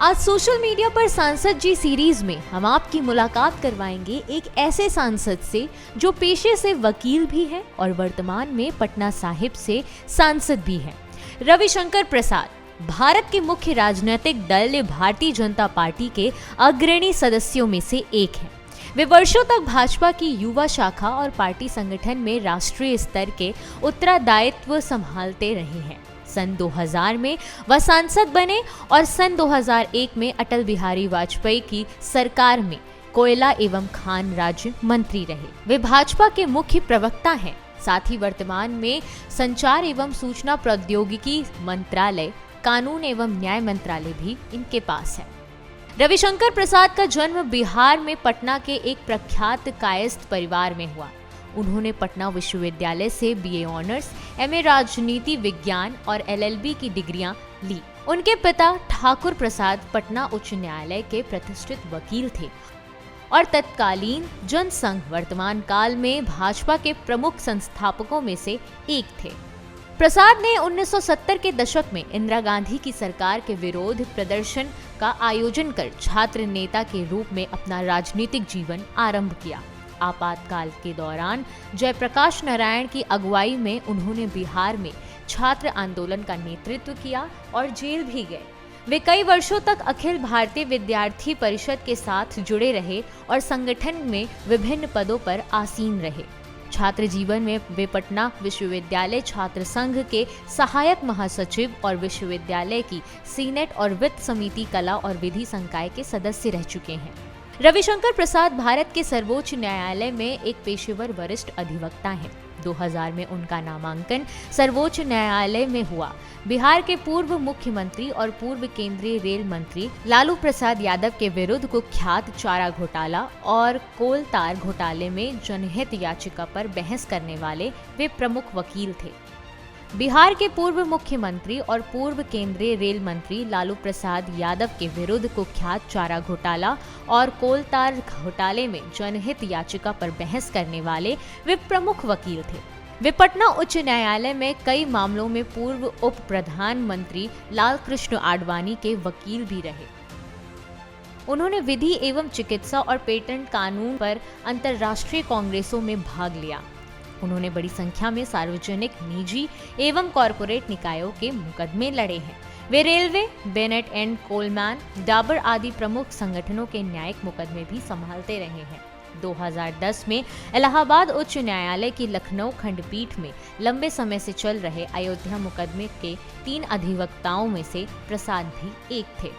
आज social media पर सांसद जी सीरीज में हम आपकी मुलाकात करवाएंगे एक ऐसे सांसद से जो पेशे से वकील भी है और वर्तमान में पटना साहिब से सांसद भी है। रविशंकर प्रसाद भारत के मुख्य राजनीतिक दल भारतीय जनता पार्टी के अग्रणी सदस्यों में से एक हैं। वे वर्षों तक भाजपा की युवा शाखा और पार्टी संगठन में राष्ट्रीय स्तर के उत्तरदायित्व संभालते रहे हैं। सन 2000 में वह सांसद बने और सन 2001 में अटल बिहारी वाजपेयी की सरकार में कोयला एवं खान राज्य मंत्री रहे। वे भाजपा के मुख्य प्रवक्ता हैं। साथ ही वर्तमान में संचार एवं सूचना प्रौद्योगिकी मंत्रालय, कानून एवं न्याय मंत्रालय भी इनके पास है। रविशंकर प्रसाद का जन्म बिहार में पटना के एक प्रख्यात कायस्थ परिवार में हुआ। उन्होंने पटना विश्वविद्यालय से बीए ऑनर्स, एमए राजनीति विज्ञान और एलएलबी की डिग्रियां ली। उनके पिता ठाकुर प्रसाद पटना उच्च न्यायालय के प्रतिष्ठित वकील थे और तत्कालीन जनसंघ वर्तमान काल में भाजपा के प्रमुख संस्थापकों में से एक थे। प्रसाद ने 1970 के दशक में इंदिरा गांधी की सरकार के विरोध प्रदर्शन का आयोजन कर छात्र नेता के रूप में अपना राजनीतिक जीवन आरंभ किया। आपातकाल के दौरान जयप्रकाश नारायण की अगुवाई में उन्होंने बिहार में छात्र आंदोलन का नेतृत्व किया और जेल भी गए। वे कई वर्षों तक अखिल भारतीय विद्यार्थी परिषद के साथ जुड़े रहे और संगठन में विभिन्न पदों पर आसीन रहे। छात्र जीवन में वे पटना विश्वविद्यालय छात्र संघ के सहायक महासचिव और विश्वविद्यालय की सीनेट और वित्त समिति कला और विधि संकाय के सदस्य रह चुके हैं। रविशंकर प्रसाद भारत के सर्वोच्च न्यायालय में एक पेशेवर वरिष्ठ अधिवक्ता हैं। 2000 में उनका नामांकन सर्वोच्च न्यायालय में हुआ। बिहार के पूर्व मुख्यमंत्री और पूर्व केंद्रीय रेल मंत्री लालू प्रसाद यादव के विरुद्ध कुख्यात चारा घोटाला और कोल तार घोटाले में जनहित याचिका पर बहस करने वाले वे प्रमुख वकील थे। बिहार के पूर्व मुख्यमंत्री और पूर्व केंद्रीय रेल मंत्री लालू प्रसाद यादव के विरुद्ध कुख्यात चारा घोटाला और कोल तार घोटाले में जनहित याचिका पर बहस करने वाले वे प्रमुख वकील थे। वे पटना उच्च न्यायालय में कई मामलों में पूर्व उप प्रधानमंत्री लाल कृष्ण आडवाणी के वकील भी रहे। उन्होंने विधि एवं चिकित्सा और पेटेंट कानून पर अंतर्राष्ट्रीय कांग्रेसों में भाग लिया। उन्होंने बड़ी संख्या में सार्वजनिक, निजी एवं कॉरपोरेट निकायों के मुकदमे लड़े हैं। वे railway, Bennett and Coleman, Dabur आदि प्रमुख संगठनों के न्यायिक मुकदमे भी संभालते रहे हैं। 2010 में इलाहाबाद उच्च न्यायालय की लखनऊ खंडपीठ में लंबे समय से चल रहे अयोध्या मुकदमे के 3 अधिवक्ताओं में से प्रसाद भी एक थे।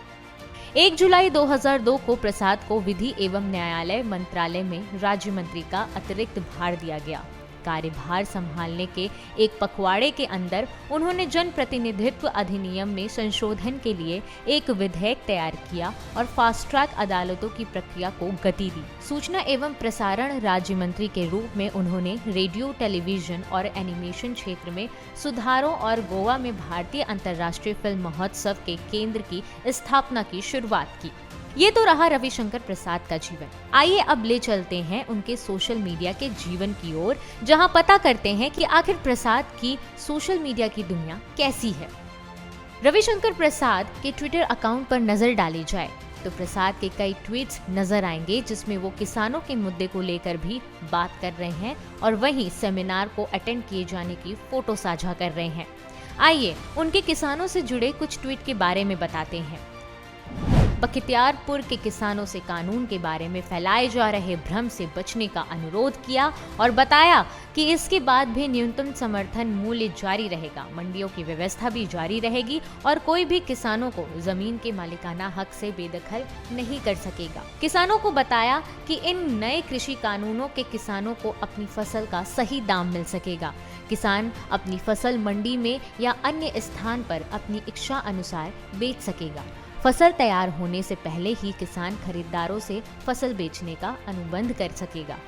1 जुलाई 2002 को प्रसाद को विधि एवं न्यायालय मंत्रालय में राज्य मंत्री का अतिरिक्त भार दिया गया। कार्यभार संभालने के एक पखवाड़े के अंदर उन्होंने जन प्रतिनिधित्व अधिनियम में संशोधन के लिए एक विधेयक तैयार किया और फास्ट ट्रैक अदालतों की प्रक्रिया को गति दी। सूचना एवं प्रसारण राज्य मंत्री के रूप में उन्होंने रेडियो, टेलीविजन और एनिमेशन क्षेत्र में सुधारों और गोवा में भारतीय अंतर्राष्ट्रीय फिल्म महोत्सव के केंद्र की स्थापना की शुरुआत की। ये तो रहा रविशंकर प्रसाद का जीवन। आइए अब ले चलते हैं उनके सोशल मीडिया के जीवन की ओर, जहां पता करते हैं कि आखिर प्रसाद की सोशल मीडिया की दुनिया कैसी है। रविशंकर प्रसाद के ट्विटर अकाउंट पर नजर डाली जाए तो प्रसाद के कई ट्वीट्स नजर आएंगे, जिसमें वो किसानों के मुद्दे को लेकर भी बात कर रहे हैं और वहीं सेमिनार को अटेंड किए जाने की फोटो साझा कर रहे हैं। आइए उनके किसानों से जुड़े कुछ ट्वीट के बारे में बताते हैं। बख्तियारपुर के किसानों से कानून के बारे में फैलाए जा रहे भ्रम से बचने का अनुरोध किया और बताया कि इसके बाद भी न्यूनतम समर्थन मूल्य जारी रहेगा, मंडियों की व्यवस्था भी जारी रहेगी और कोई भी किसानों को जमीन के मालिकाना हक से बेदखल नहीं कर सकेगा। किसानों को बताया कि इन नए कृषि कानूनों के किसानों को अपनी फसल का सही दाम मिल सकेगा। किसान अपनी फसल मंडी में या अन्य स्थान पर अपनी इच्छा अनुसार बेच सकेगा। फसल तैयार होने से पहले ही किसान खरीदारों से फसल बेचने का अनुबंध कर सकेगा।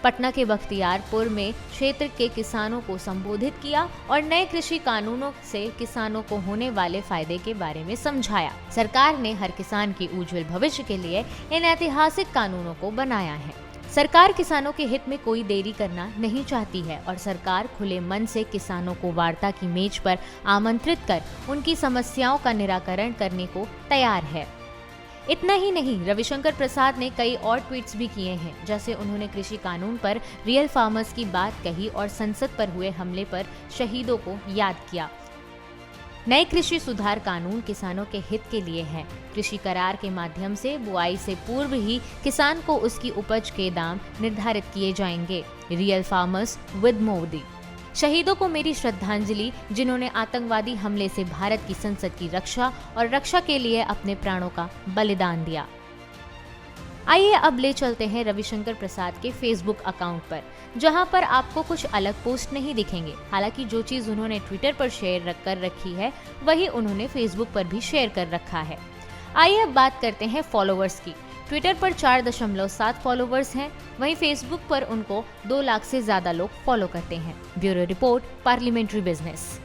पटना के बख्तियारपुर में क्षेत्र के किसानों को संबोधित किया और नए कृषि कानूनों से किसानों को होने वाले फायदे के बारे में समझाया। सरकार ने हर किसान के उज्जवल भविष्य के लिए इन ऐतिहासिक कानूनों को बनाया है। सरकार किसानों के हित में कोई देरी करना नहीं चाहती है और सरकार खुले मन से किसानों को वार्ता की मेज पर आमंत्रित कर उनकी समस्याओं का निराकरण करने को तैयार है। इतना ही नहीं, रविशंकर प्रसाद ने कई और ट्वीट्स भी किए हैं, जैसे उन्होंने कृषि कानून पर रियल फार्मर्स की बात कही और संसद पर हुए हमले पर शहीदों को याद किया। नए कृषि सुधार कानून किसानों के हित के लिए है। कृषि करार के माध्यम से बुआई से पूर्व ही किसान को उसकी उपज के दाम निर्धारित किए जाएंगे। Real farmers with Modi. शहीदों को मेरी श्रद्धांजलि, जिन्होंने आतंकवादी हमले से भारत की संसद की रक्षा और रक्षा के लिए अपने प्राणों का बलिदान दिया। आइए अब ले चलते हैं रविशंकर प्रसाद के फेसबुक अकाउंट पर, जहां पर आपको कुछ अलग पोस्ट नहीं दिखेंगे। हालांकि जो चीज उन्होंने ट्विटर पर शेयर कर रखी है, वही उन्होंने फेसबुक पर भी शेयर कर रखा है। आइए अब बात करते हैं फॉलोअर्स की। ट्विटर पर 4.7 फॉलोअर्स हैं, वहीं फेसबुक पर उनको 2 लाख से ज्यादा लोग फॉलो करते हैं। Bureau report, parliamentary business.